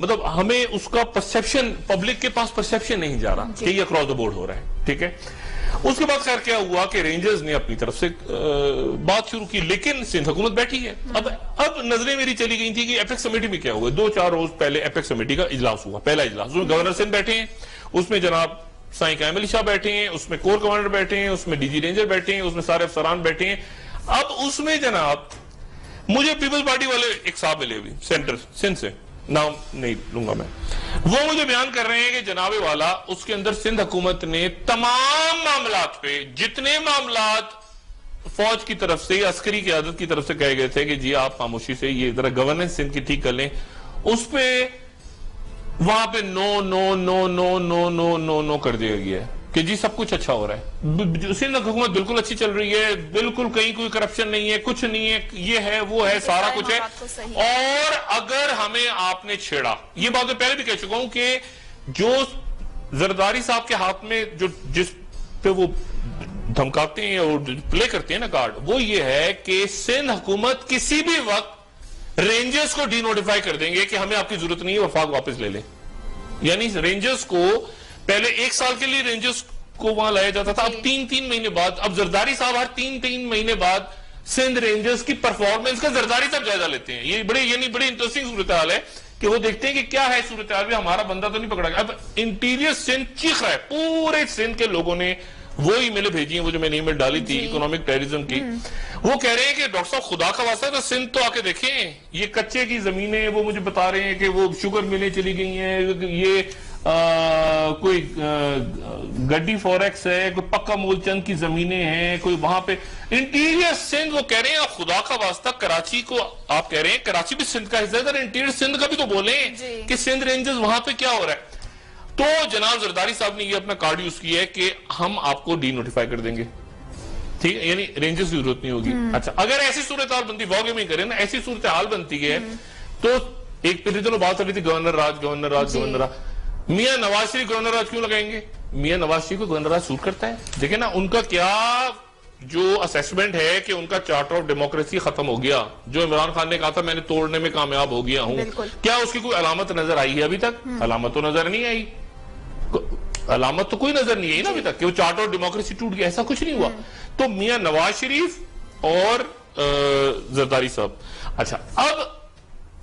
مطلب ہمیں اس کا پرسیپشن، پبلک کے پاس پرسیپشن نہیں جا رہا کہ یہ اکراس دا بورڈ ہو رہا ہے. ٹھیک ہے. اس کے بعد خیر کیا ہوا کہ رینجرز نے اپنی طرف سے بات شروع کی، لیکن سندھ حکومت بیٹھی ہے. اب نظریں میری چلی گئی تھی کہ ایپیکس کمیٹی میں کیا ہوا. 2-4 روز پہلے ایپیکس کمیٹی کا اجلاس ہوا، پہلا اجلاس. اس میں گورنر سندھ بیٹھے ہیں، اس میں جناب سائیں قائم علی شاہ بیٹھے ہیں، اس میں کور کمانڈر بیٹھے ہیں، اس میں ڈی جی رینجر بیٹھے ہیں، اس میں سارے افسران بیٹھے ہیں. اب اس میں جناب مجھے پیپلز پارٹی والے ایک صاحب ملے ہوئے سینٹر سندھ سے، نام نہیں لوں گا میں، وہ مجھے بیان کر رہے ہیں کہ جناب والا اس کے اندر سندھ حکومت نے تمام معاملات پہ، جتنے معاملات فوج کی طرف سے یا عسکری قیادت کی طرف سے کہے گئے تھے کہ جی آپ خاموشی سے یہ ذرا گورننس سندھ کی ٹھیک کر لیں، اس پہ وہاں پہ نو نو نو نو نو نو نو نو کر دیا گیا ہے کہ جی سب کچھ اچھا ہو رہا ہے. سندھ حکومت بالکل اچھی چل رہی ہے، بالکل کہیں کوئی کرپشن نہیں ہے، کچھ نہیں ہے، یہ ہے وہ ہے، سارا کچھ ہے. اور اگر ہمیں آپ نے چھیڑا، یہ بات میں پہلے بھی کہہ چکا ہوں کہ جو زرداری صاحب کے ہاتھ میں جو جس پہ وہ دھمکاتے ہیں اور پلے کرتے ہیں نا کارڈ، وہ یہ ہے کہ سندھ حکومت کسی بھی وقت رینجرز کو ڈی نوٹیفائی کر دیں گے کہ ہمیں آپ کی ضرورت نہیں ہے، وفاق واپس لے لیں. یعنی رینجرز کو پہلے 1 سال کے لیے رینجرز کو وہاں لایا جاتا تھا، اب 3 مہینے بعد، اب زرداری صاحب ہر 3 مہینے بعد سندھ رینجرز کی پرفارمنس کا زرداری صاحب جائزہ لیتے ہیں. یہ بڑی انٹرسٹنگ صورتحال ہے کہ وہ دیکھتے ہیں کہ کیا ہے صورتحال بھی، ہمارا بندہ تو نہیں پکڑا گیا. اب انٹیریئر سندھ چیخ رہا ہے، پورے سندھ کے لوگوں نے وہ ای میلیں بھیجی ہیں، وہ جو میں نے ای میل ڈالی تھی اکنامک ٹیررزم کی. وہ کہہ رہے ہیں کہ ڈاکٹر صاحب خدا کا واسطہ تو سندھ تو آ کے دیکھیں، یہ کچے کی زمینیں، وہ مجھے بتا رہے ہیں کہ وہ شوگر ملیں چلی گئی ہیں، یہ کوئی گڈی فوریکس ہے، کوئی پکا مول چند کی زمینیں ہیں، کوئی وہاں پہ انٹیریئر سندھ. وہ کہہ رہے ہیں خدا کا واسطہ کراچی کو آپ کہہ رہے ہیں کراچی بھی سندھ کا حصہ ہے، انٹیریئر سندھ کا بھی تو بولیں کہ سندھ رینجرز وہاں پہ کیا ہو رہا ہے. تو جناب زرداری صاحب نے یہ اپنا کارڈ یوز کیا ہے کہ ہم آپ کو ڈی نوٹیفائی کر دیں گے، ٹھیک ہے، یعنی رینجرز کی ضرورت نہیں ہوگی. اچھا اگر ایسی صورتحال بنتی، واقعی میں کریں نا، ایسی صورتحال بنتی ہے تو ایک پہلے بات چل رہی تھی گورنر راج. میاں نواز شریف گورنر راج کیوں لگائیں گے؟ میاں نواز شریف کو گورنر راج سوٹ کرتا ہے. دیکھیں نا ان کا کیا جو اسیسمنٹ ہے کہ ان کا چارٹر آف ڈیموکریسی ختم ہو گیا، جو عمران خان نے کہا تھا میں نے توڑنے میں کامیاب ہو گیا ہوں، کیا اس کی کوئی علامت نظر آئی ہے ابھی تک؟ علامت تو نظر نہیں آئی، علامت تو کوئی نظر نہیں آئی نا ابھی تک کہ وہ چارٹر آف ڈیموکریسی ٹوٹ گیا، ایسا کچھ نہیں ہوا. تو میاں نواز شریف اور زرداری صاحب. اچھا اب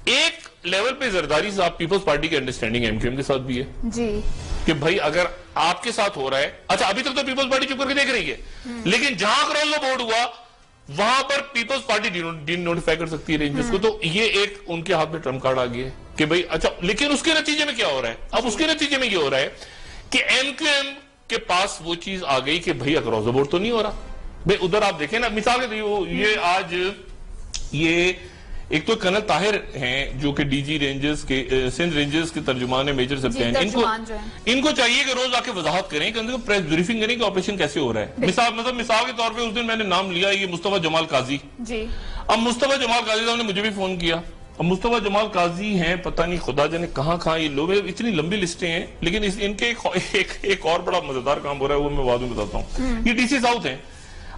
ایک لیول پہ زرداری صاحب پیپلز پارٹی کی انڈرسٹینڈنگ ایم کیو ایم کے ساتھ بھی ہے جی کہ بھائی اگر آپ کے ساتھ ہو رہا ہے، اچھا ابھی تک تو پیپلز پارٹی چپ کر کے دیکھ رہی ہے، لیکن جہاں کراس دا بورڈ ہوا وہاں پر پیپلز پارٹی ڈی نوٹیفائی کر سکتی ہے رینجرز کو. تو یہ ایک ان کے ہاتھ میں ٹرمپ کارڈ آ گیا ہے کہ بھائی اچھا، لیکن اس کے نتیجے میں کیا ہو رہا ہے؟ اب اس کے نتیجے میں یہ ہو رہا ہے کہ ایم کیو ایم کے پاس وہ چیز آ گئی کہ بھائی اکراس دا بورڈ تو نہیں ہو رہا. بھائی ادھر آپ دیکھیں نا، مثال کے یہ آج یہ ایک تو کرنل طاہر ہیں جو کہ ڈی جی رینجرز کے سندھ رینجرز کے ترجمان ہیں، میجر سپتین، ان کو چاہیے کہ روز آ کے وضاحت کریں کہ پریس بریفنگ کریں کہ آپریشن کیسے ہو رہا ہے. مثال کے طور پہ اس دن میں نے نام لیا یہ مصطفیٰ جمال قاضی. اب مصطفیٰ جمال قاضی صاحب نے مجھے بھی فون کیا. اب مصطفیٰ جمال قاضی ہیں پتہ نہیں خدا جانے کہاں یہ لوگ، اتنی لمبی لسٹیں ہیں، لیکن ان کے ایک اور بڑا مزیدار کام ہو رہا ہے، وہ میں بعد میں بتاتا ہوں. یہ ڈی سی ساؤتھ ہیں.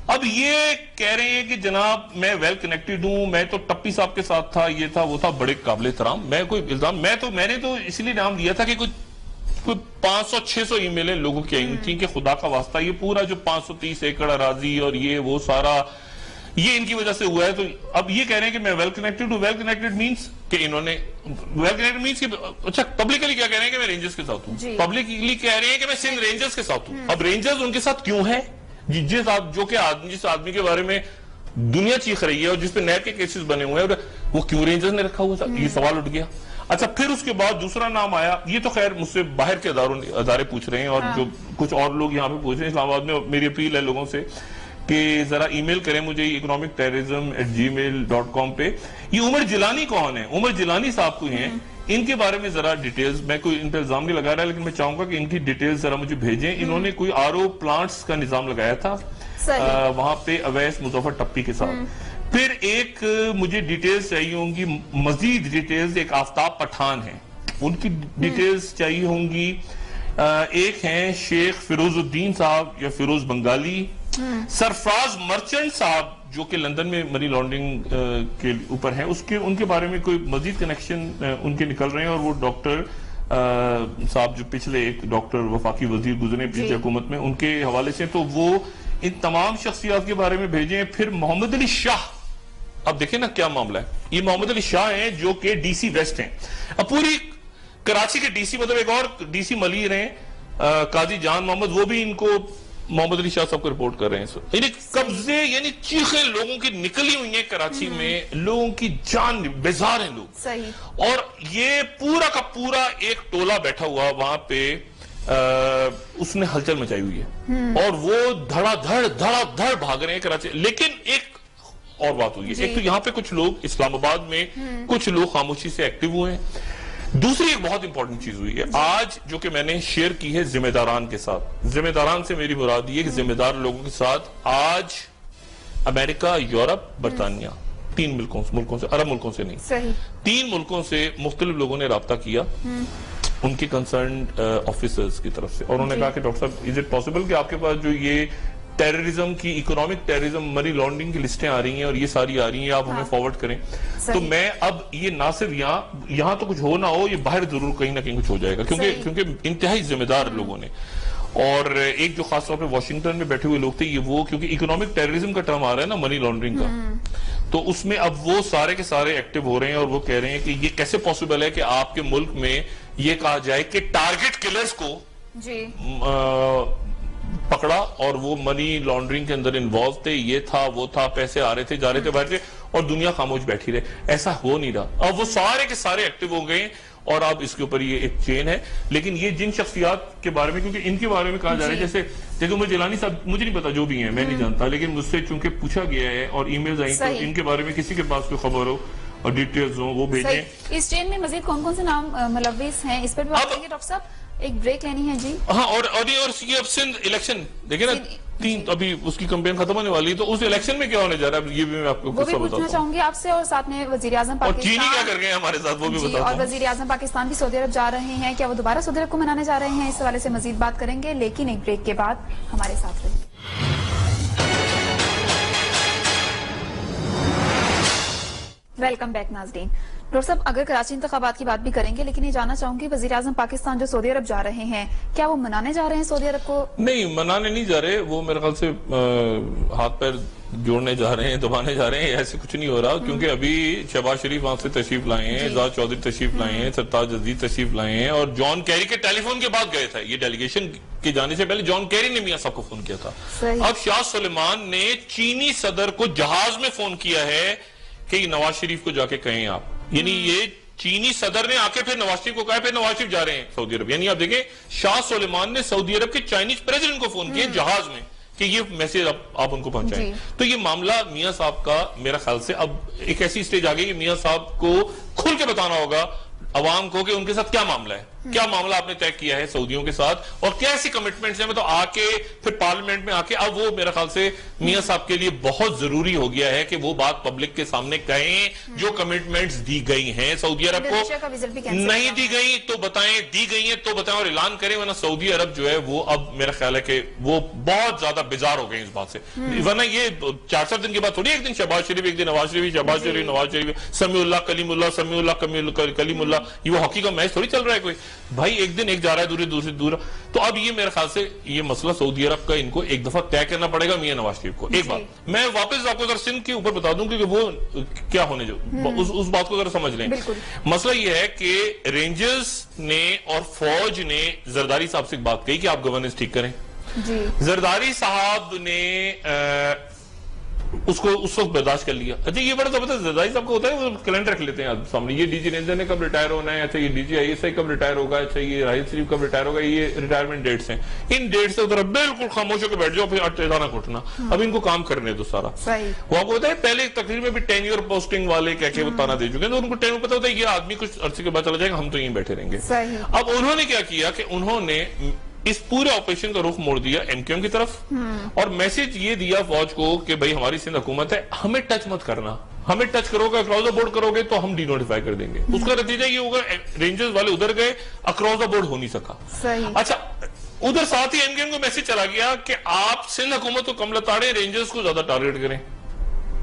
اب یہ کہہ رہے ہیں کہ جناب میں ویل کنیکٹڈ ہوں، میں تو ٹپی صاحب کے ساتھ تھا، یہ تھا وہ تھا، بڑے قابل احترام. میں کوئی الزام میں نے تو اس لیے نام لیا تھا کہ کوئی 500-600 ای میلیں لوگوں کی آئی تھیں کہ خدا کا واسطہ یہ پورا جو 530 ایکڑ اراضی اور یہ وہ سارا یہ ان کی وجہ سے ہوا ہے. تو اب یہ کہہ رہے ہیں کہ میں ویل کنیکٹڈ ہوں. ویل کنیکٹڈ مینس کہ انہوں نے ویل کنیکٹڈ مینس کہ اچھا پبلکلی کیا کہہ رہے ہیں کہ میں رینجرز کے ساتھ ہوں، پبلکلی کہہ رہے ہیں کہ میں سندھ رینجرز کے ساتھ ہوں. اب رینجرز ان کے ساتھ کیوں ہے؟ جس آدمی کے بارے میں دنیا چیخ رہی ہے اور جس پہ نیب کے کیسز بنے ہوئے ہیں، وہ کیوں رینجرز نے رکھا ہوا تھا؟ یہ سوال اٹھ گیا. اچھا پھر اس کے بعد دوسرا نام آیا، یہ تو خیر مجھ سے باہر کے ادارے پوچھ رہے ہیں اور جو کچھ اور لوگ یہاں پہ پوچھ رہے ہیں. اسلام آباد میں میری اپیل ہے لوگوں سے کہ ذرا ای میل کریں مجھے economicterrorism@gmail.com پہ. یہ عمر جیلانی کون ہے؟ عمر جیلانی صاحب کو ہیں، ان کے بارے میں ذرا ڈیٹیلز، میں کوئی ان پہ الزام نہیں لگا رہا لیکن میں چاہوں گا کہ ان کی ڈیٹیلز ذرا مجھے بھیجیں. انہوں نے کوئی RO پلانٹس کا نظام لگایا تھا وہاں پہ اویس مظفر ٹپی کے ساتھ. پھر ایک مجھے ڈیٹیلز چاہیے ہوں گی، مزید ڈیٹیلز، ایک آفتاب پٹھان ہیں ان کی ڈیٹیلز چاہیے ہوں گی. ایک ہیں شیخ فیروز الدین صاحب یا فیروز بنگالی. سرفراز مرچنٹ صاحب جو کہ لندن میں منی لانڈرنگ کے اوپر ہیں ان کے بارے میں کوئی مزید کنیکشن ان کے نکل رہے ہیں، اور وہ ڈاکٹر صاحب جو پچھلے ایک ڈاکٹر وفاقی وزیر گزرے پچھلی حکومت میں، ان کے حوالے سے تو وہ ان تمام شخصیات کے بارے میں بھیجیں۔ پھر محمد علی شاہ، اب دیکھیں نا کیا معاملہ ہے، یہ محمد علی شاہ ہیں جو کہ ڈی سی ویسٹ ہیں، اب پوری کراچی کے ڈی سی، مطلب ایک اور ڈی سی ملی رہے ہیں قاضی جان محمد، وہ بھی ان کو محمد علی شاہ صاحب کو رپورٹ کر رہے ہیں، یعنی قبضے، یعنی چیخیں لوگوں کی نکلی ہوئی ہیں کراچی میں، لوگوں کی جان بیزار ہیں لوگ، صحیح، اور یہ پورا کا پورا ایک ٹولہ بیٹھا ہوا وہاں پہ، اس نے ہلچل مچائی ہوئی ہے، اور وہ دھڑا دھڑ بھاگ رہے ہیں کراچی۔ لیکن ایک اور بات ہوئی ہے، ایک تو یہاں پہ کچھ لوگ اسلام آباد میں کچھ لوگ خاموشی سے ایکٹیو ہوئے ہیں، دوسری ایک بہت امپورٹنٹ چیز ہوئی ہے آج جو کہ میں نے شیئر کی ہے ذمہ داران کے ساتھ۔ ذمہ داران سے میری مراد یہ کہ ذمہ دار لوگوں کے ساتھ آج امریکہ، یورپ، برطانیہ، 3 ملکوں سے، عرب ملکوں سے نہیں، 3 ملکوں سے مختلف لوگوں نے رابطہ کیا ان کے کنسرنڈ آفیسرز کی طرف سے، اور انہوں نے کہا کہ ڈاکٹر صاحب از اٹ پاسبل کہ آپ کے پاس جو یہ ٹیررزم کی، اکنامک ٹیررزم، منی لانڈرنگ کی لسٹیں آ رہی ہیں اور یہ ساری آ رہی ہیں، آپ ہمیں فارورڈ کریں، تو میں اب یہ نہ صرف یہاں تو کچھ ہو نہ ہو، یہ باہر ضرور کہیں نہ کہیں کچھ ہو جائے گا، کیونکہ انتہائی ذمہ دار لوگوں نے، اور ایک جو خاص طور پہ واشنگٹن میں بیٹھے ہوئے لوگ تھے، یہ وہ کیونکہ اکنامک ٹیررزم کا ٹرم آ رہا ہے نا، منی لانڈرنگ کا، تو اس میں اب وہ سارے کے سارے ایکٹیو ہو رہے ہیں، اور وہ کہہ رہے ہیں کہ یہ کیسے پاسبل ہے کہ آپ کے ملک میں یہ کہا جائے کہ ٹارگٹ کلرز کو پکڑا اور وہ منی لانڈرنگ کے اندر انوالو تھے، یہ تھا وہ تھا، پیسے آ رہے تھے، جا رہے تھے، باہر تھے، اور دنیا خاموش بیٹھی رہے، ایسا ہو نہیں رہا، اب وہ سارے کے سارے ایکٹیو ہو گئے، اور اب اس کے اوپر یہ ایک چین ہے۔ لیکن یہ جن شخصیات کے بارے میں، کیونکہ ان کے بارے میں کہا جا رہا ہے، جیسے عمر جیلانی صاحب، مجھے نہیں پتا جو بھی ہیں، میں نہیں جانتا، لیکن مجھ سے چونکہ پوچھا گیا ہے اور ای میلز آئیں، تو ان کے بارے میں کسی کے پاس کوئی خبر ہو اور ڈیٹیلز ہوں وہ بھیجیں۔ اس چین میں مزید کون کون سے نام ملوث ہیں، اس پر بھی بات کریں گے ڈاکٹر صاحب، ایک بریک لینی ہے جی۔ ہاں، اور یہ اب سندھ الیکشن دیکھیں نا، 3 ابھی اس کی کمپین ختم ہونے والی ہے، تو اس الیکشن میں کیا ہونے جا رہا ہے یہ بھی میں آپ کو قصہ بتاتا ہوں، چاہوں گی آپ سے، اور ساتھ میں وزیر اعظم پاکستان، اور چینی کیا کر گئے ہمارے ساتھ وہ بھی بتاتا ہوں، اور وزیر اعظم پاکستان بھی سعودی عرب جا رہے ہیں، کیا وہ دوبارہ سعودی عرب کو منانے جا رہے ہیں، اس حوالے سے مزید بات کریں گے، لیکن ایک بریک کے بعد ہمارے ساتھ رہیے۔ ویلکم بیک ناظرین۔ ڈاکٹر صاحب، اگر کراچی انتخابات کی بات بھی کریں گے، لیکن یہ جاننا چاہوں گی وزیر اعظم پاکستان جو سعودی عرب جا رہے ہیں، کیا وہ منانے جا رہے ہیں سعودی عرب کو؟ نہیں، منانے نہیں جا رہے، وہ میرے خیال سے ہاتھ پیر جوڑنے جا رہے ہیں، دبانے جا رہے ہیں، ایسے کچھ نہیں ہو رہا، کیونکہ ابھی شہباز شریف وہاں سے تشریف لائے ہیں، اعزاز چودھری تشریف لائے ہیں، سرتاج عزیز تشریف لائے ہیں، اور جان کیری کے ٹیلی فون کے بعد گئے تھے، یہ ڈیلیگیشن کے جانے سے پہلے جان کیری نے میاں صاحب کو فون کیا تھا۔ اب شاہ سلیمان نے چینی صدر کو جہاز میں فون کیا ہے کہ نواز شریف کو جا کے کہیں آپ، یعنی یہ چینی صدر نے آ کے پھر نواز شریف کو کہا، پھر نواز شریف جا رہے ہیں سعودی عرب، یعنی آپ دیکھیں شاہ سلیمان نے سعودی عرب کے چائنیز پریزیڈنٹ کو فون کیا جہاز میں کہ یہ میسیج آپ ان کو پہنچائیں۔ تو یہ معاملہ میاں صاحب کا میرا خیال سے اب ایک ایسی سٹیج آ گئی کہ میاں صاحب کو کھل کے بتانا ہوگا عوام کو کہ ان کے ساتھ کیا معاملہ ہے، کیا معاملہ آپ نے طے کیا ہے سعودیوں کے ساتھ، اور کیا ایسی کمٹمنٹس ہیں، تو آ کے پھر پارلیمنٹ میں آ کے اب وہ میرا خیال سے میاں صاحب کے لیے بہت ضروری ہو گیا ہے کہ وہ بات پبلک کے سامنے کہیں، جو کمٹمنٹس دی گئی ہیں سعودی عرب کو، نہیں دی گئی تو بتائیں، دی گئی ہیں تو بتائیں اور اعلان کریں، ورنہ سعودی عرب جو ہے وہ اب میرا خیال ہے کہ وہ بہت زیادہ بیزار ہو گئے اس بات سے، ورنہ یہ 4-4 دن کے بعد تھوڑی ایک دن شہباز شریف، ایک دن نواز شریف، شہباز شریف نواز شریف، سمیع اللہ کلیم اللہ، سمیع اللہ کلیم اللہ، یہ وہ ہاکی کا میچ تھوڑی چل رہا ہے کوئی، بھائی ایک دن ایک جا رہا ہے دوسری دور، تو اب یہ میرے خیال سے یہ مسئلہ سعودی عرب کا ان کو ایک دفعہ طے کرنا پڑے گا میاں نواز شریف کو۔ ایک بات میں واپس آپ کو ذرا سندھ کے اوپر بتا دوں کہ وہ کیا ہونے جو اس بات کو ذرا سمجھ لیں۔ مسئلہ یہ ہے کہ رینجرز نے اور فوج نے زرداری صاحب سے بات کہی کہ آپ گورننس ٹھیک کریں، زرداری صاحب نے اس کو اس وقت برداشت کر لیا۔ اچھا یہ بڑا زبردست زرداری صاحب کو ہوتا ہے، وہ کیلنڈر رکھ لیتے ہیں سامنے، یہ ڈی جی رینجر نے کب ریٹائر ہونا ہے، اچھا یہ D G I S I کب ریٹائر ہوگا، اچھا یہ راحیل شریف کب ریٹائر ہوگا، یہ ریٹائرمنٹ ڈیٹس ہیں، ان ڈیٹ سے ادھر بالکل خاموش ہو کے بیٹھ جاؤ، پھر اٹھانا گھٹنا، اب ان کو کام کرنے دو سارا۔ وہ آپ کو پتا ہے پہلے تقریر میں بھی ٹینیور پوسٹنگ والے کہہ کے وہ تانا دے چکے ہیں، تو ان کو ٹینیور پتا ہوتا ہے یہ آدمی کچھ عرصے کے بعد چلا جائے گا، ہم تو یہیں بیٹھے رہیں گے۔ اب انہوں نے کیا کیا کہ انہوں نے اس پورے آپریشن کا رخ موڑ دیا ایم کیو ایم کی طرف، اور میسج یہ دیا فوج کو کہ بھائی ہماری سندھ حکومت ہے، ہمیں ٹچ مت کرنا، ہمیں ٹچ کرو گے اکراس دا بورڈ کرو گے تو ہم ڈی نوٹیفائی کر دیں گے۔ اس کا نتیجہ یہ ہوگا رینجرز والے ادھر گئے، اکراس دا بورڈ ہو نہیں سکا۔ اچھا ادھر ساتھ ہی ایم کیو ایم کو میسج چلا گیا کہ آپ سندھ حکومت کو کم لتاڑیں، رینجرز کو زیادہ ٹارگٹ کریں۔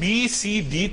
BCD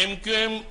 MQM,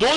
2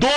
2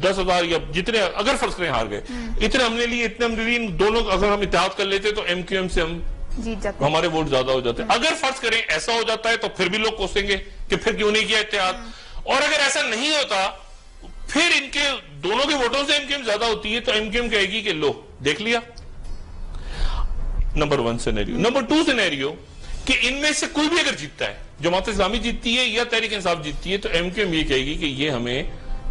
10,000 یا جتنے اگر فرض کریں ہار گئے اتنے ہم نے لیے ان دونوں اگر ہم اتحاد کر لیتے تو ایم کیو ایم سے ہم جیت جاتے ہمارے ووٹ زیادہ ہو جاتے ہیں. اگر فرض کریں ایسا ہو جاتا ہے تو پھر بھی لوگ کوسیں گے کہ پھر کیوں نہیں کیا اتحاد, اور اگر ایسا نہیں ہوتا پھر ان کے دونوں کے ووٹوں سے ایم کیو ایم زیادہ ہوتی ہے تو ایم کیو ایم کہے گی کہ لو دیکھ لیا. Number 1 scenario. نمبر 2 سینیریو کہ ان میں سے کوئی بھی اگر جیتتا ہے, جماعت اسلامی جیتتی ہے یا تحریک انصاف جیتتی ہے, تو ایم کیو ایم یہ کہے گی کہ یہ ہمیں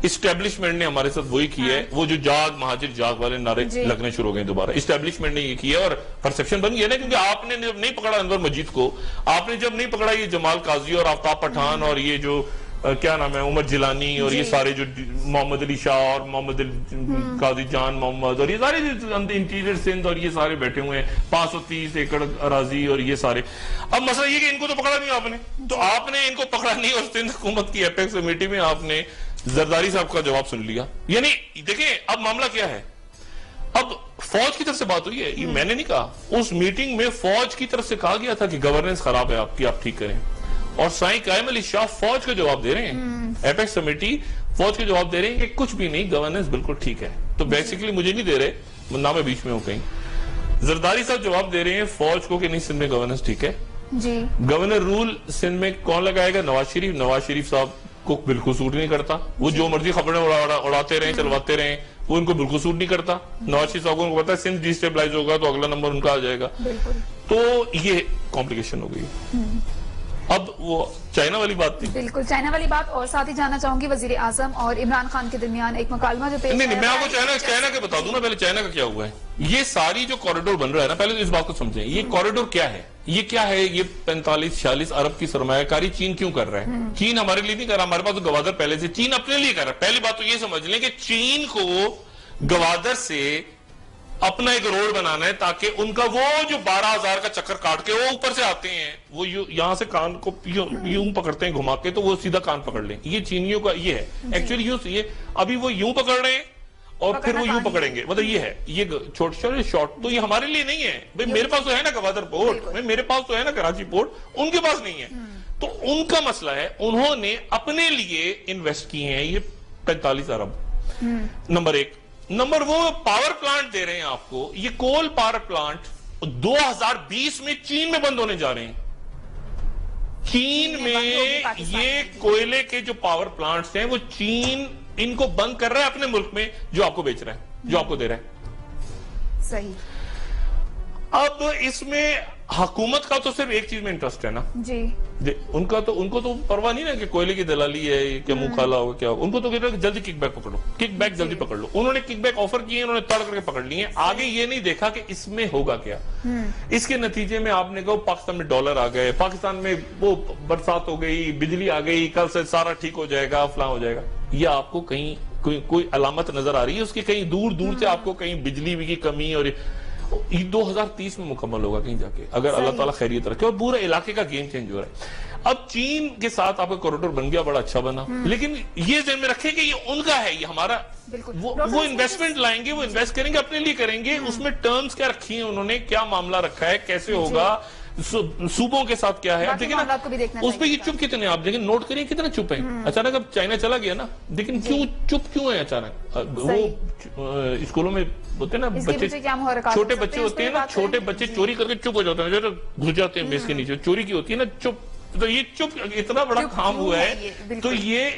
اسٹیبلشمنٹ نے ہمارے ساتھ وہی کیا ہے, وہ جو جاگ مہاجر جاگ والے نعرے لگنے شروع ہو گئے دوبارہ, اسٹیبلشمنٹ نے یہ کیا ہے اور پرسپشن بن گیا نا, کیونکہ آپ نے جب نہیں پکڑا انور مجید کو, آپ نے جب نہیں پکڑا یہ جمال قاضی اور آفتاب پٹھان اور یہ جو کیا نام ہے عمر جیلانی اور یہ سارے جو محمد علی شاہ اور محمد قاضی جان محمد اور یہ سارے انٹیریئر سندھ اور یہ سارے بیٹھے ہوئے ہیں 530 ایکڑ اراضی اور یہ سارے. اب مسئلہ یہ کہ ان کو تو پکڑا نہیں آپ نے, تو آپ نے ان کو پکڑا نہیں اور سندھ حکومت کی ایپیکس کمیٹی میں آپ نے زرداری صاحب کا جواب سن لیا. یعنی دیکھیں اب معاملہ کیا ہے, اب فوج کی طرف سے بات ہوئی ہے, یہ میں نے نہیں کہا, اس میٹنگ میں فوج کی طرف سے کہا گیا تھا کہ گورننس خراب ہے آپ کی, آپ ٹھیک کریں, اور سائیں قائم علی شاہ فوج کا جواب دے رہے ہیں, ایپیکس کمیٹی فوج کے جواب دے رہے ہیں کہ کچھ بھی نہیں, گورننس بالکل ٹھیک ہے. تو بیسیکلی مجھے نہیں دے رہے, نہ میں بیچ میں ہوں کہیں, زرداری صاحب جواب دے رہے ہیں فوج کو کہ نہیں سندھ میں گورننس ٹھیک ہے. گورنر رول سندھ میں کون لگائے گا؟ نواز شریف. نواز شریف صاحب کو بالکل سوٹ نہیں کرتا, وہ جو مرضی خبریں اڑاتے رہیں چلواتے رہیں, وہ ان کو بالکل سوٹ نہیں کرتا. نواز شریف صاحب کو پتا ہے سندھ ڈی سٹیبلائز ہوگا تو اگلا نمبر ان کا آ جائے گا. تو یہ کمپلیکیشن ہو گئی. اب وہ چائنا والی بات تھی, بالکل چائنا والی بات. اور ساتھ ہی جاننا چاہوں گی وزیر اعظم اور عمران خان کے درمیان ایک مکالمہ جو پیش نہیں میں آپ کو چائنا کا بتا دوں نا, پہلے چائنا کا کیا ہوا ہے. یہ ساری جو کوریڈور بن رہا ہے نا, پہلے تو اس بات کو سمجھیں, یہ کوریڈور کیا ہے, یہ کیا ہے, یہ 45-46 ارب کی سرمایہ کاری چین کیوں کر رہا ہے؟ چین ہمارے لیے نہیں کر رہا, ہمارے پاس تو گوادر پہلے سے, چین اپنے لیے کر رہا ہے. پہلی بات تو یہ سمجھ لیں کہ چین کو گوادر سے اپنا ایک روڈ بنانا ہے تاکہ ان کا وہ جو 12,000 کا چکر کاٹ کے وہ اوپر سے آتے ہیں, وہ یہاں سے کان کو یوں پکڑتے ہیں گھما کے, تو وہ سیدھا کان پکڑ لیں. یہ چینیوں کا یہ ہے ایکچولی, یہ ابھی وہ یوں پکڑ رہے ہیں اور پھر وہ یوں پکڑیں گے, مطلب یہ ہے, یہ چھوٹے شارٹ. تو یہ ہمارے لیے نہیں ہے بھائی, میرے پاس تو ہے نا گوادر پورٹ, میرے پاس تو ہے نا کراچی پورٹ, ان کے پاس نہیں ہے. تو ان کا مسئلہ ہے, انہوں نے اپنے لیے انویسٹ کیے ہیں یہ 45 ارب. نمبر 1. نمبر وہ پاور پلانٹ دے رہے ہیں آپ کو, یہ کول پاور پلانٹ 2020 میں چین میں بند ہونے جا رہے ہیں. چین میں یہ کوئلے کے جو پاور پلانٹس ہیں وہ چین ان کو بند کر رہا ہے اپنے ملک میں, جو آپ کو بیچ رہا ہے, جو آپ کو دے رہا ہے. صحیح. اب اس میں حکومت کا تو صرف ایک چیز میں انٹرسٹ ہے نا جی, ان کو تو پرواہ نہیں نا کہ کوئلے کی دلالی ہے کہ منہ کھالا ہوگا کیا ہوگا, ان کو تو کہتے ہیں کہ جلدی کک بیک پکڑو, کک بیک جلدی پکڑ لو. انہوں نے کک بیک آفر کیے, انہوں نے تڑ کر کے پکڑ لیے, آگے یہ نہیں دیکھا کہ اس میں ہوگا کیا. اس کے نتیجے میں آپ نے کہا پاکستان میں ڈالر آ گئے, پاکستان میں وہ برسات ہو گئی, بجلی آ گئی, کل سے سارا ٹھیک ہو جائے گا, فلاں ہو جائے گا. یہ آپ کو کہیں کوئی علامت نظر آ رہی ہے اس کی؟ کہیں دور دور سے آپ کو کہیں بجلی کی کمی, اور 2030 میں مکمل ہوگا کہیں جا کے, اگر اللہ تعالیٰ خیریت رکھے, اور پورے علاقے کا گیم چینج ہو رہا ہے. اب چین کے ساتھ آپ کا کوریڈور بن گیا, بڑا اچھا بنا, لیکن یہ ذہن میں رکھیں کہ یہ ان کا ہے, یہ ہمارا, وہ انویسٹمنٹ لائیں گے, وہ انویسٹ کریں گے, اپنے لیے کریں گے. اس میں ٹرمز کیا رکھی ہیں انہوں نے, کیا معاملہ رکھا ہے, کیسے ہوگا, صوبوں کے ساتھ کیا ہے. اب دیکھیں نا اس پہ یہ چپ کتنے, آپ دیکھیں نوٹ کریں کتنا چپ ہے. اچانک اب چائنا چلا گیا نا, لیکن چپ کیوں ہے اچانک؟ وہ اسکولوں میں ہوتے ہیں نا بچے, چھوٹے بچے ہوتے ہیں نا, چھوٹے بچے چوری کر کے چپ ہو جاتے ہیں, گھس جاتے ہیں میز کے نیچے, چوری کی ہوتی ہے نا چپ. تو یہ چپ اتنا بڑا کام ہوا ہے. تو یہ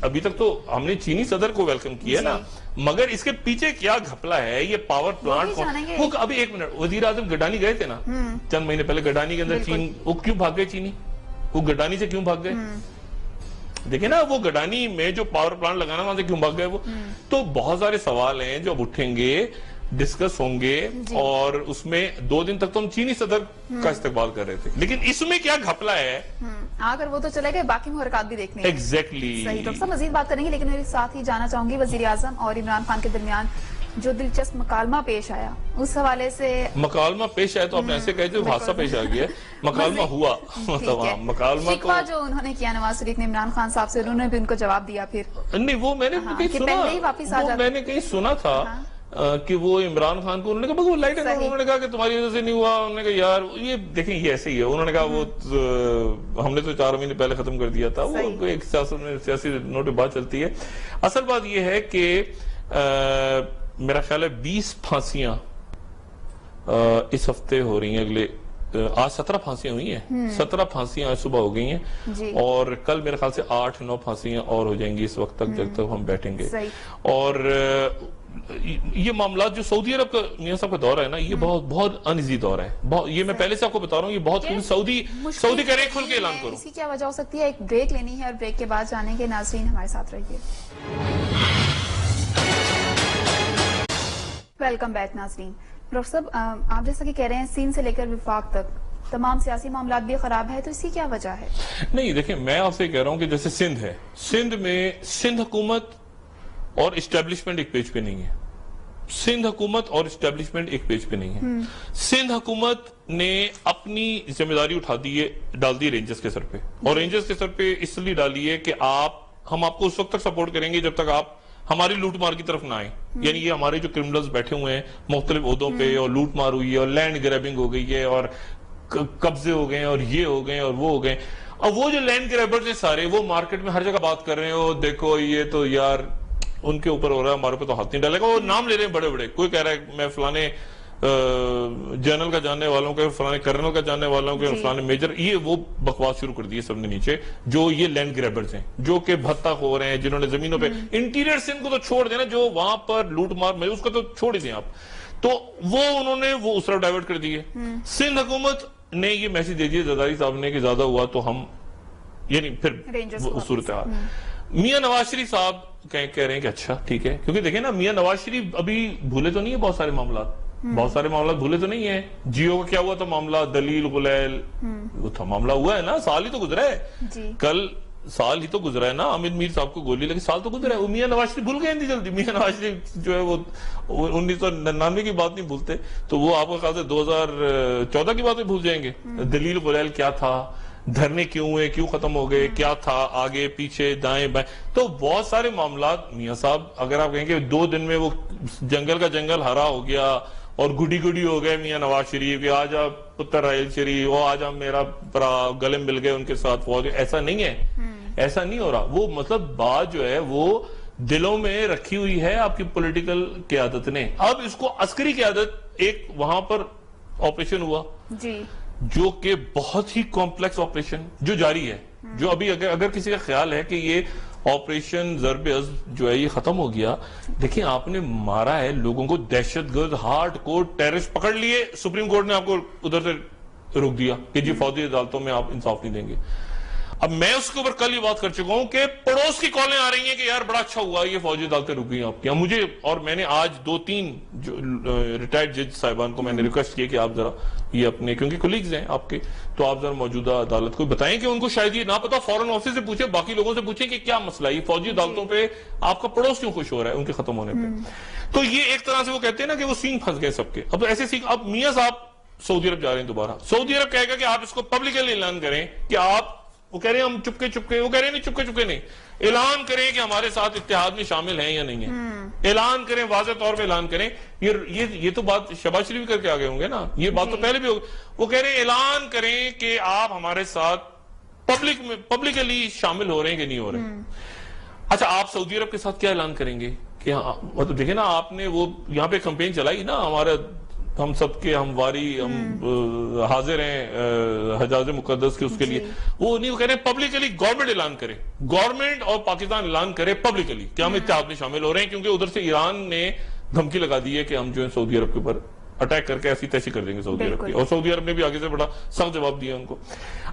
ابھی تک تو ہم نے چینی صدر کو ویلکم کیا نا, مگر اس کے پیچھے کیا گھپلا ہے, یہ پاور پلانٹ. وہ ابھی ایک منٹ, وزیر اعظم گڈانی گئے تھے نا چند مہینے پہلے, گڈانی کے اندر چین, وہ کیوں بھاگ گئے چینی, وہ گڈانی سے کیوں بھاگ گئے؟ دیکھیں نا, وہ گڈانی میں جو پاور پلانٹ لگانا وہاں سے کیوں بھاگ گئے وہ؟ تو بہت سارے سوال ہیں جو اب اٹھیں گے, ڈسکس ہوں گے, اور اس میں 2 دن تک تو ہم چینی صدر کا استقبال کر رہے تھے, لیکن اس میں کیا گھپلا ہے اگر وہ تو چلے گئے, باقی محرکات بھی دیکھنے ہیں. ایگزیکٹلی. صحیح. ڈاکٹر صاحب مزید بات کریں گے, لیکن میرے ساتھ ہی جانا چاہوں گی وزیر اعظم اور عمران خان کے درمیان جو دلچسپ مکالمہ پیش آیا, اس حوالے سے. مکالمہ پیش آیا تو آپ نے ایسے کہتے ہیں حادثہ پیش آ گیا, مکالمہ ہوا. مکالمہ شکوہ جو انہوں نے کیا نواز شریف نے عمران خان صاحب سے, انہوں نے بھی ان کو جواب دیا. پھر نہیں, وہ میں نے کہیں سنا, میں نے کہیں سنا تھا کہ وہ عمران خان کو انہوں نے کہا بس وہ لائٹ ہے، انہوں نے کہا کہ تمہاری وجہ سے نہیں ہوا، انہوں نے کہا یار یہ دیکھیں یہ ایسے ہی ہے، انہوں نے کہا وہ ہم نے تو 4 مہینے پہلے ختم کر دیا تھا، وہ ایک سیاست میں سیاسی نوٹ پہ بات چلتی ہے۔ اصل بات یہ ہے کہ میرا خیال ہے 20 پھانسیاں اس ہفتے ہو رہی ہیں، اگلے آج 17 پھانسیاں ہوئی ہیں، 17 پھانسیاں آج صبح ہو گئی ہیں، اور کل میرے خیال سے 8-9 پھانسیاں اور ہو جائیں گی اس وقت تک جب تک ہم بیٹھیں گے۔ اور یہ معاملات جو سعودی عرب کا میاں صاحب کا دورہ ہے نا، یہ بہت انیزی دورہ ہے، یہ میں پہلے سے آپ کو بتا رہا ہوں، یہ بہت سعودی کہہ رہے ہیں کھل کے اعلان کرو۔ اسی کیا وجہ ہو سکتی ہے؟ ایک بریک لینی ہے اور بریک کے بعد جانے کے، ناظرین ہمارے ساتھ رہیے۔ ویلکم بیک ناظرین۔ ڈاکٹر صاحب آپ جیسا کہ کہہ رہے ہیں سندھ سے لے کر وفاق تک تمام سیاسی معاملات بھی خراب ہے، تو اس کی کیا وجہ ہے؟ نہیں دیکھیں، میں آپ سے کہہ رہا ہوں کہ جیسے سندھ ہے، سندھ میں سندھ حکومت اور اسٹیبلشمنٹ ایک پیج پہ نہیں ہے، سندھ حکومت اور اسٹیبلشمنٹ ایک پیج پہ نہیں ہے۔ سندھ حکومت نے اپنی ذمہ داری اٹھا دی ہے، ڈال دی رینجرز کے سر پہ، اور رینجرز کے سر پہ اس لیے ڈالی ہے کہ ہم آپ کو اس وقت تک سپورٹ کریں گے جب تک آپ ہماری لوٹ مار کی طرف نہ آئیں، یعنی یہ ہمارے جو کرمنلز بیٹھے ہوئے ہیں مختلف عہدوں پہ، اور لوٹ مار ہوئی ہے، اور لینڈ گریبنگ ہو گئی ہے، اور قبضے ہو گئے ہیں، اور یہ ہو گئے ہیں اور وہ ہو گئے ہیں۔ اب وہ جو لینڈ گریبرز ہیں سارے، وہ مارکیٹ میں ہر جگہ بات کر رہے ہیں، دیکھو یہ تو یار ان کے اوپر ہو رہا ہے، ہمارے پہ تو ہاتھ نہیں ڈالے گا، وہ نام لے رہے ہیں بڑے بڑے، کوئی کہہ رہا ہے میں فلانے جنرل کا جاننے والوں کے، فلانے کرنل کا جاننے والوں کے، فلانے میجر، یہ وہ بکواس شروع کر دی ہے سب نے نیچے، جو یہ لینڈ گریبرز ہیں، جو کہ بھتہ خور ہیں، جنہوں نے زمینوں پہ انٹیریئر سندھ کو تو چھوڑ دینا، جو وہاں پر لوٹ مار میں اس کو تو چھوڑ ہی دیں آپ، تو وہ انہوں نے وہ اس طرف ڈائیورٹ کر دی ہے۔ سندھ حکومت نے یہ میسج دے دیا زرداری صاحب نے کہ زیادہ ہوا تو ہم، یعنی پھر صورتحال میاں نواز شریف صاحب کہہ رہے ہیں کہ اچھا ٹھیک ہے، کیونکہ دیکھیں نا میاں نواز شریف ابھی بھولے تو نہیں ہے، بہت سارے معاملات بھولے تو نہیں ہیں۔ جیو کا کیا ہوا تھا معاملہ، دلیل غلیل، وہ تھا معاملہ ہوا ہے نا، سال ہی تو گزرا ہے، کل سال ہی تو گزرا ہے نا، امین میر صاحب کو گولی لگی، سال تو گزرا ہے، وہ میاں نواز شریف بھول گئے ہیں جلدی، میاں نواز شریف جو ہے وہ 1999 کی بات نہیں بھولتے، تو وہ آپ کو خیال سے 2014 کی بات میں بھول جائیں گے، دلیل غلیل کیا تھا، دھرنے کیوں ہوئے، کیوں ختم ہو گئے، کیا تھا، آگے پیچھے دائیں بائیں، تو بہت سارے معاملات میاں صاحب، اگر آپ کہیں کہ 2 دن میں وہ جنگل کا جنگل ہرا ہو گیا اور گڈی گڈی ہو گئے میاں نواز شریف کہ آج آپ پتر رائل شریف، وہ آج آپ میرا گلے مل گئے ان کے ساتھ فوج، ایسا نہیں ہے، ایسا نہیں ہو رہا، وہ مطلب بات جو ہے وہ دلوں میں رکھی ہوئی ہے آپ کی پولیٹیکل قیادت نے۔ اب اس کو عسکری قیادت، ایک وہاں پر آپریشن ہوا جو کہ بہت ہی کمپلیکس آپریشن جو جاری ہے، جو ابھی اگر کسی کا خیال ہے کہ یہ آپریشن ضرب عزم جو ہے یہ ختم ہو گیا، دیکھیں آپ نے مارا ہے لوگوں کو، دہشت گرد ہارڈ کور ٹیررسٹ پکڑ لیے، سپریم کورٹ نے آپ کو ادھر سے روک دیا کہ جی فوجی عدالتوں میں آپ انصاف نہیں دیں گے۔ اب میں اس کے اوپر کل یہ بات کر چکا ہوں کہ پڑوس کی کالیں آ رہی ہیں کہ یار بڑا اچھا ہوا یہ فوجی عدالتیں رک گئی آپ کی، مجھے، اور میں نے آج 2-3 جو ریٹائرڈ جج صاحبان کو میں نے ریکویسٹ کیا کہ آپ ذرا یہ اپنے، کیونکہ کولیگز ہیں آپ کے، تو آپ ذرا موجودہ عدالت کو بتائیں کہ ان کو شاید یہ نہ پتا، فورن آفس سے پوچھیں، باقی لوگوں سے پوچھیں کہ کیا مسئلہ ہے یہ فوجی عدالتوں پہ آپ کا پڑوس کیوں خوش ہو رہا ہے ان کے ختم ہونے پہ۔ تو یہ ایک طرح سے وہ کہتے ہیں نا کہ وہ سینگ پھنس گئے سب کے، اب ایسے سینگ، اب میاں صاحب سعودی عرب جا رہے ہیں دوبارہ، سعودی عرب کہے گا کہ آپ اس کو پبلکلی اعلان کریں کہ آپ، وہ کہہ رہے ہیں ہم چپکے، وہ کہہ رہے ہیں نہیں چپکے نہیں، اعلان کریں کہ ہمارے ساتھ اتحاد میں شامل ہیں یا نہیں ہیں، اعلان کریں، واضح طور پہ اعلان کریں۔ یہ تو بات شہباز شریف کر کے آگے ہوں گے نا، یہ بات تو پہلے بھی ہوگی، وہ کہہ رہے ہیں اعلان کریں کہ آپ ہمارے ساتھ پبلکلی شامل ہو رہے ہیں کہ نہیں ہو رہے ہیں۔ اچھا آپ سعودی عرب کے ساتھ کیا اعلان کریں گے کہ مطلب دیکھیں نا، آپ نے وہ یہاں پہ کمپین چلائی نا، ہمارا ہم سب کے ہمواری، ہم حاضر ہیں حجاز مقدس کے، اس کے لیے وہ نہیں، وہ کہہ رہے ہیں پبلکلی گورنمنٹ اعلان کرے، گورنمنٹ اور پاکستان اعلان کرے پبلکلی کہ ہم اتحاد میں شامل ہو رہے ہیں، کیونکہ ادھر سے ایران نے دھمکی لگا دی ہے کہ ہم جو ہے سعودی عرب کے اوپر اٹیک کر کے ایسی تیسی کر دیں گے سعودی عرب کی، اور سعودی عرب نے بھی آگے سے بڑا سخت جواب دیا ان کو۔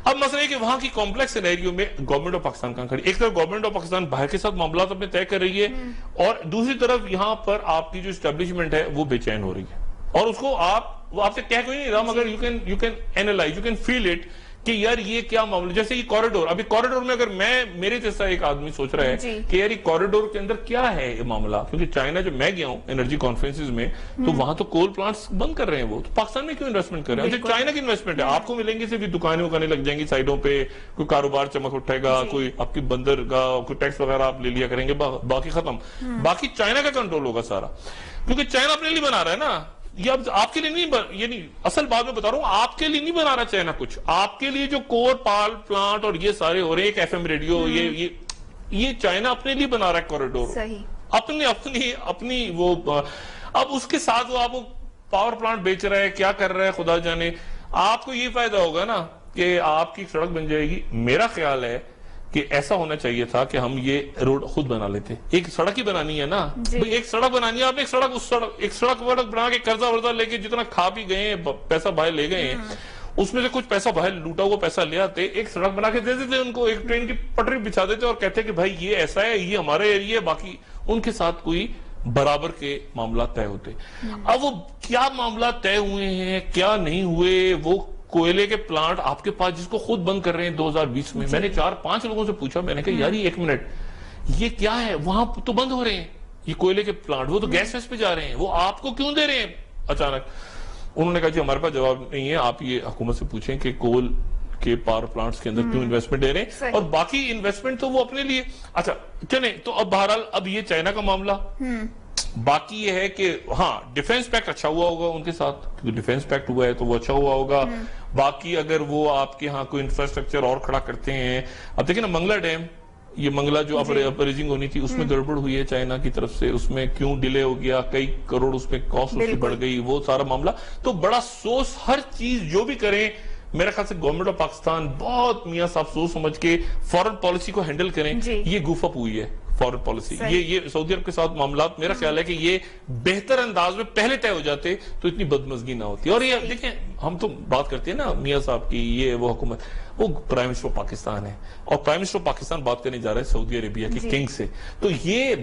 اب مسئلہ ہے کہ وہاں کی کمپلیکس سینیریو میں گورنمنٹ آف پاکستان کہاں کھڑی، ایک طرف گورنمنٹ آف پاکستان باہر کے ساتھ معاملات اپنے طے کر رہی ہے، اور دوسری طرف یہاں پر آپ کی جو اسٹیبلشمنٹ ہے وہ بے چین ہو رہی ہے، اور اس کو وہ آپ سے کہہ کوئی نہیں رہا، مگر you can analyse, you can feel it کہ یار یہ کیا معاملہ، جیسے یہ کوریڈور، ابھی کوریڈور میں اگر میرے جیسا ایک آدمی سوچ رہا ہے کہ یار یہ کوریڈور کے اندر کیا ہے یہ معاملہ، کیونکہ چائنا جب میں گیا ہوں انرجی کانفرنسز میں تو وہاں تو کول پلانٹس بند کر رہے ہیں، وہ تو پاکستان میں کیوں انویسٹمنٹ کر رہے ہیں؟ چائنا کی انویسٹمنٹ ہے، آپ کو ملیں گے صرف دکانیں وکانے لگ جائیں گی سائڈوں پہ، کوئی کاروبار چمک اٹھے گا، کوئی آپ کی بندرگاہ، کوئی ٹیکس وغیرہ آپ لے لیا کریں گے، باقی ختم، باقی چائنا کا کنٹرول ہوگا سارا، کیونکہ چائنا اپنے لیے بنا رہا ہے نا، یہ اب آپ کے لیے نہیں، یعنی اصل بات میں بتا رہا ہوں، آپ کے لیے نہیں بنا رہا چائنا کچھ، آپ کے لیے جو کور پال پلانٹ اور یہ سارے ہو رہے ہیں، ایک ایف ایم ریڈیو، یہ چائنا اپنے لیے بنا رہا ہے کوریڈور، اپنی وہ، اب اس کے ساتھ وہ آپ پاور پلانٹ بیچ رہا ہے، کیا کر رہا ہے خدا جانے، آپ کو یہ فائدہ ہوگا نا کہ آپ کی سڑک بن جائے گی۔ میرا خیال ہے کہ ایسا ہونا چاہیے تھا کہ ہم یہ روڈ خود بنا لیتے، ایک سڑک ہی بنانی ہے نا، ایک سڑک بنانی ہے، آپ ایک سڑک بنا کے قرضہ ورضہ لے کے جتنا کھا بھی گئے ہیں، پیسہ باہر لے گئے ہیں، اس میں سے کچھ پیسہ باہر لوٹا ہوا پیسہ لے آتے، ایک سڑک بنا کے دے دیتے ان کو، ایک ٹرین کی پٹری بچھا دیتے اور کہتے کہ بھائی یہ ایسا ہے، یہ ہمارے ایریا، باقی ان کے ساتھ کوئی برابر کے معاملات طے ہوتے۔ اب وہ کیا معاملات طے ہوئے ہیں، کیا نہیں ہوئے، وہ کوئلے کے پلانٹ آپ کے پاس جس کو خود بند کر رہے ہیں 2020 میں، میں نے 4-5 لوگوں سے پوچھا، میں نے کہا یار یہ 1 منٹ، یہ کیا ہے، وہاں تو بند ہو رہے ہیں یہ کوئلے کے پلانٹ، وہ تو گیس ویس پہ جا رہے ہیں، وہ آپ کو کیوں دے رہے ہیں اچانک؟ انہوں نے کہا جی ہمارے پاس جواب نہیں ہے، آپ یہ حکومت سے پوچھیں کہ کول کے پاور پلانٹس کے اندر کیوں انویسٹمنٹ دے رہے ہیں، اور باقی انویسٹمنٹ تو وہ اپنے لیے۔ اچھا چلیں، تو اب بہرحال اب یہ چائنا کا معاملہ، باقی یہ ہے کہ ہاں ڈیفنس پیکٹ اچھا ہوا ہوگا ان کے ساتھ، کیونکہ ڈیفنس پیکٹ ہوا ہے تو وہ اچھا ہوا ہوگا، باقی اگر وہ آپ کے ہاں کوئی انفراسٹرکچر اور کھڑا کرتے ہیں، اب دیکھیں نا منگلا ڈیم، یہ منگلا جو اپریزنگ ہونی تھی اس میں گڑبڑ ہوئی ہے چائنا کی طرف سے، اس میں کیوں ڈیلے ہو گیا، کئی کروڑ اس میں کاسٹ اس کی بڑھ گئی، وہ سارا معاملہ تو بڑا سوچ، ہر چیز جو بھی کریں میرے خیال سے گورنمنٹ آف پاکستان بہت میاں صاحب سوچ سمجھ کے فورن پالیسی کو ہینڈل کریں، یہ گوف اپ ہوئی ہے فورن پالیسی، یہ سعودی عرب کے ساتھ معاملات میرا خیال ہے کہ یہ بہتر انداز میں پہلے طے ہو جاتے تو اتنی بدمزگی نہ ہوتی۔ اور یہ دیکھیں ہم تو بات کرتے ہیں نا میاں صاحب کی، یہ وہ حکومت، وہ پرائم منسٹر آف پاکستان ہے، اور پرائم منسٹر آف پاکستان بات کرنے جا رہا ہے سعودی عربیہ کی کنگ سے، تو یہ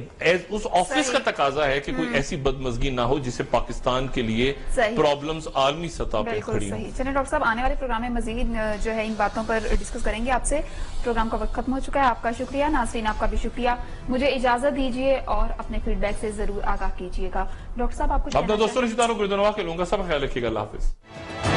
اس آفس کا تقاضا ہے کہ کوئی ایسی بدمزگی نہ ہو جس سے پاکستان کے لیے پرابلمز عالمی سطح پہ کھڑی ہوں۔ چلیں ڈاکٹر صاحب، آنے والے پروگرام میں مزید جو ہے ان باتوں پر ڈسکس کریں گے آپ سے، پروگرام کا وقت ختم ہو چکا ہے، آپ کا شکریہ، ناظرین آپ کا بھی شکریہ، مجھے اجازت دیجیے اور اپنے فیڈ بیک سے ضرور آگاہ کیجیے گا۔ ڈاکٹر صاحب آپ کو اپنا دوستوں رشتہ داروں کو دنوا کے لوں گا، سب خیال رکھیے گا، اللہ حافظ۔